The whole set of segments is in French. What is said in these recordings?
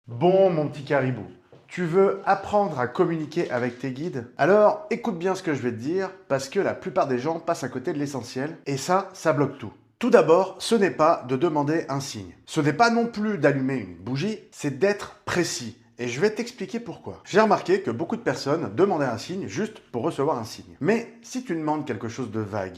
Bon, mon petit caribou, tu veux apprendre à communiquer avec tes guides? Alors, écoute bien ce que je vais te dire, parce que la plupart des gens passent à côté de l'essentiel, et ça bloque tout. Tout d'abord, ce n'est pas de demander un signe. Ce n'est pas non plus d'allumer une bougie, c'est d'être précis. Et je vais t'expliquer pourquoi. J'ai remarqué que beaucoup de personnes demandaient un signe juste pour recevoir un signe. Mais si tu demandes quelque chose de vague,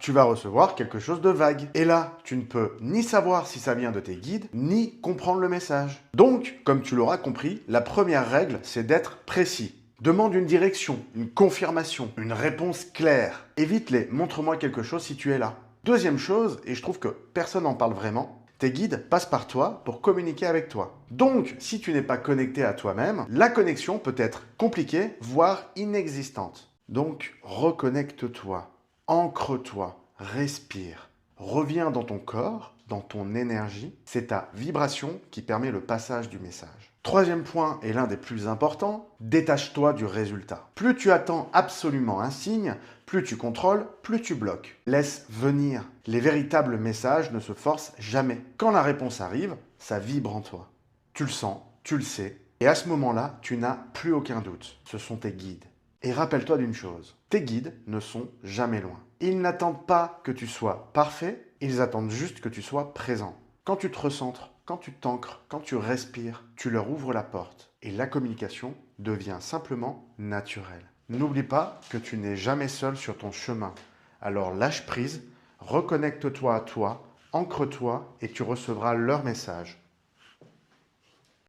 tu vas recevoir quelque chose de vague. Et là, tu ne peux ni savoir si ça vient de tes guides, ni comprendre le message. Donc, comme tu l'auras compris, la première règle, c'est d'être précis. Demande une direction, une confirmation, une réponse claire. Évite les montre-moi quelque chose si tu es là. Deuxième chose, et je trouve que personne n'en parle vraiment, tes guides passent par toi pour communiquer avec toi. Donc, si tu n'es pas connecté à toi-même, la connexion peut être compliquée, voire inexistante. Donc, reconnecte-toi. Ancre-toi, respire, reviens dans ton corps, dans ton énergie. C'est ta vibration qui permet le passage du message. Troisième point, et l'un des plus importants, détache-toi du résultat. Plus tu attends absolument un signe, plus tu contrôles, plus tu bloques. Laisse venir. Les véritables messages ne se forcent jamais. Quand la réponse arrive, ça vibre en toi. Tu le sens, tu le sais, et à ce moment-là, tu n'as plus aucun doute. Ce sont tes guides. Et rappelle-toi d'une chose, tes guides ne sont jamais loin. Ils n'attendent pas que tu sois parfait, ils attendent juste que tu sois présent. Quand tu te recentres, quand tu t'ancres, quand tu respires, tu leur ouvres la porte et la communication devient simplement naturelle. N'oublie pas que tu n'es jamais seul sur ton chemin. Alors lâche prise, reconnecte-toi à toi, ancre-toi et tu recevras leur message.